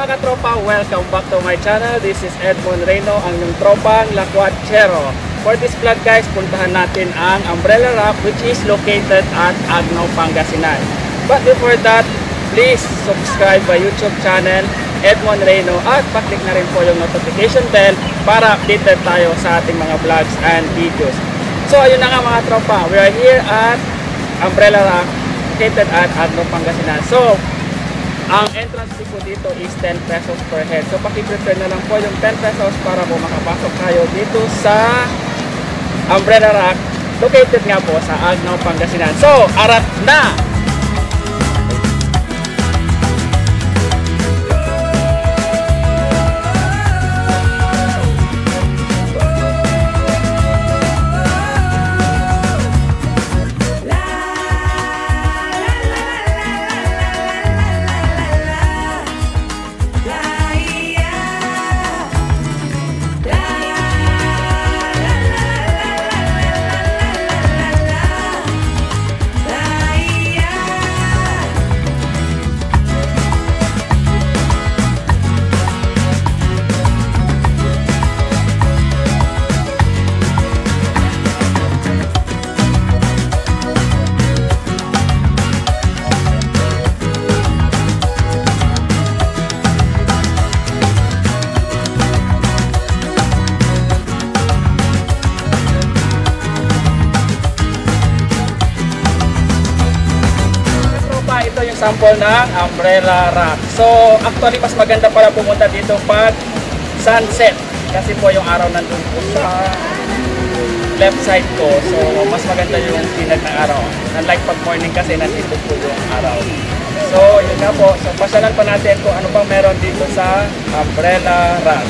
mga katropa, welcome back to my channel. This is Edmond Reyno, ang inyong tropang Lakwatchero. For this vlog guys, puntahan natin ang Umbrella Rock which is located at Agno, Pangasinan. But before that, please subscribe my YouTube channel, Edmond Reyno, at paklik na rin po yung notification bell para updated tayo sa ating mga vlogs and videos. So ayun na nga mga tropa, we are here at Umbrella Rock located at Agno, Pangasinan. So ang entrance fee po dito is 10 pesos per head. So paki-prepare na lang po yung 10 pesos para po makapasok tayo dito sa Umbrella Rock located nga po sa Agno, Pangasinan. So arat na! Ito yung sample ng Umbrella Rock. So actually mas maganda pala pumunta dito pag sunset kasi po yung araw nandun po sa left side ko. So mas maganda yung tinag ng araw. Unlike pag morning kasi nandito po yung araw. So yun nga po. So pasyalan pa natin kung ano pang meron dito sa Umbrella Rock.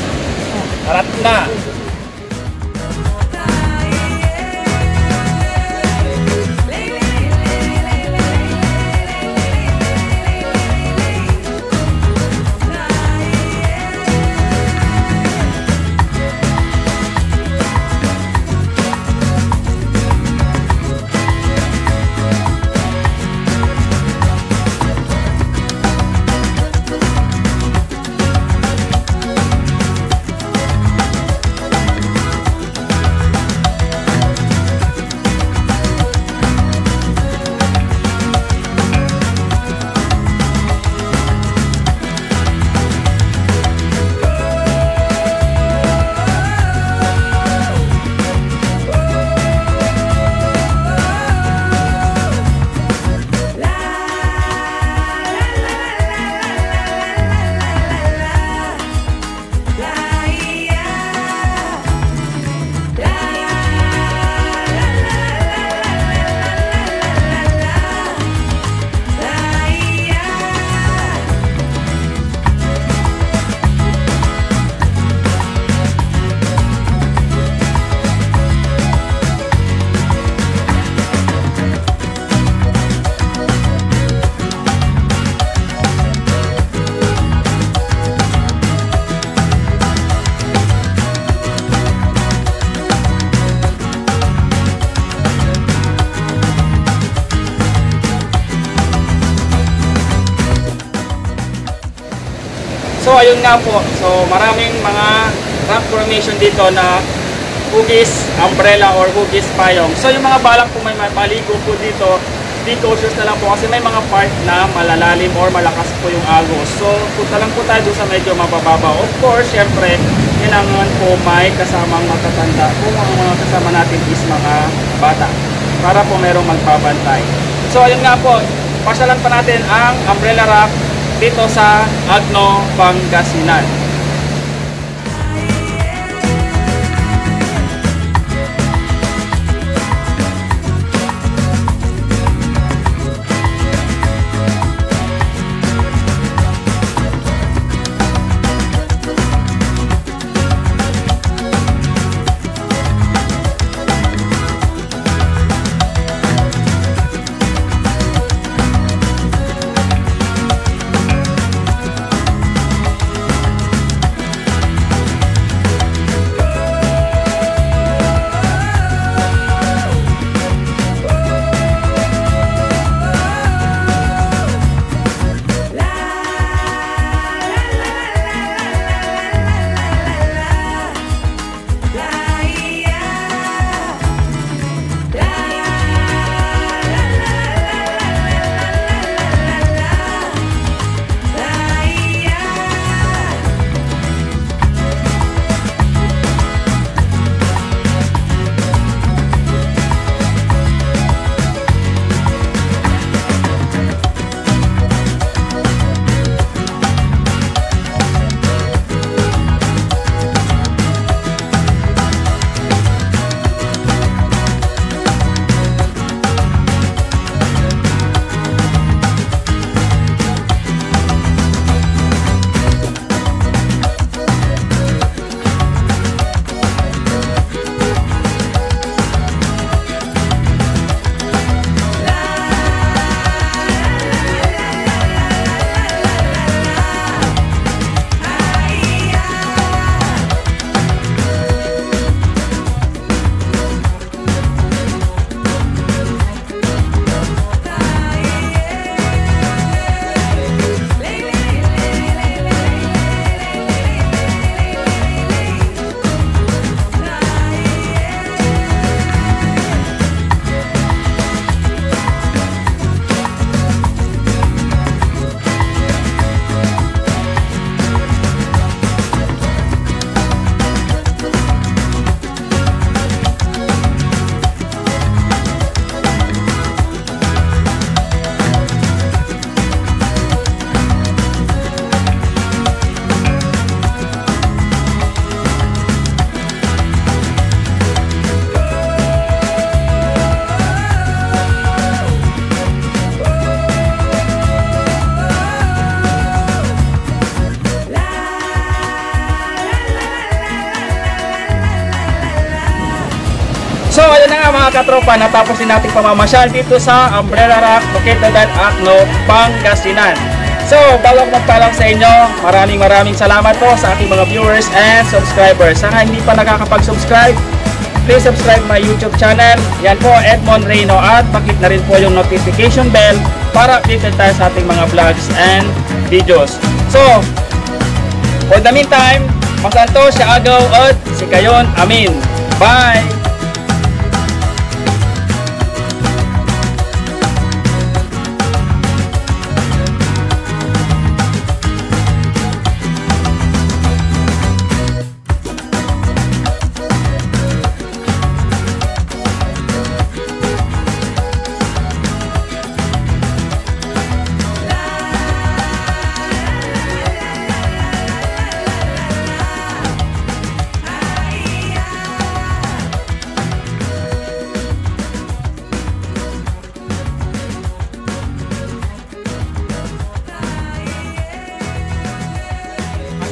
Arat na! So ayun nga po, so maraming mga rock formation dito na hugis, umbrella or hugis payong. So yung mga balak po may maligo po dito, be cautious na lang po kasi may mga part na malalalim or malakas po yung agos. So punta lang po tayo sa medyo mabababa. Of course, syempre, kailangan po may kasamang matatanda kung ang mga kasama natin is mga bata para po merong magpabantay. So ayun nga po, pasyalan pa natin ang Umbrella Rock dito sa Agno, Pangasinan. katropa, natapos din nating pamamasyal dito sa Umbrella Rock located at Acno, Pangasinan. So, bago ako magpalang sa inyo, maraming salamat po sa ating mga viewers and subscribers. Sana hindi pa nakakapag-subscribe, please subscribe my YouTube channel. Yan po, Edmond Reyno, at pakit na rin po yung notification bell para updated tayo sa ating mga vlogs and videos. So, for the meantime, masanto siya agaw at si kayon, amin. Bye!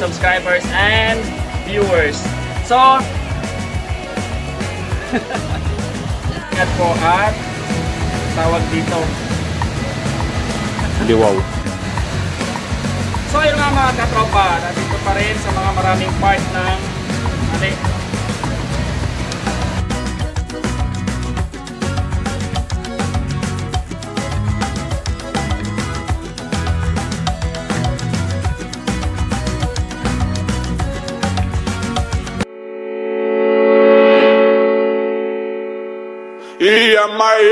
Subscribers and viewers. So, ingat po at tawag dito. Liwaw. So, yun nga mga katropa, nandito pa rin sa mga maraming part ng My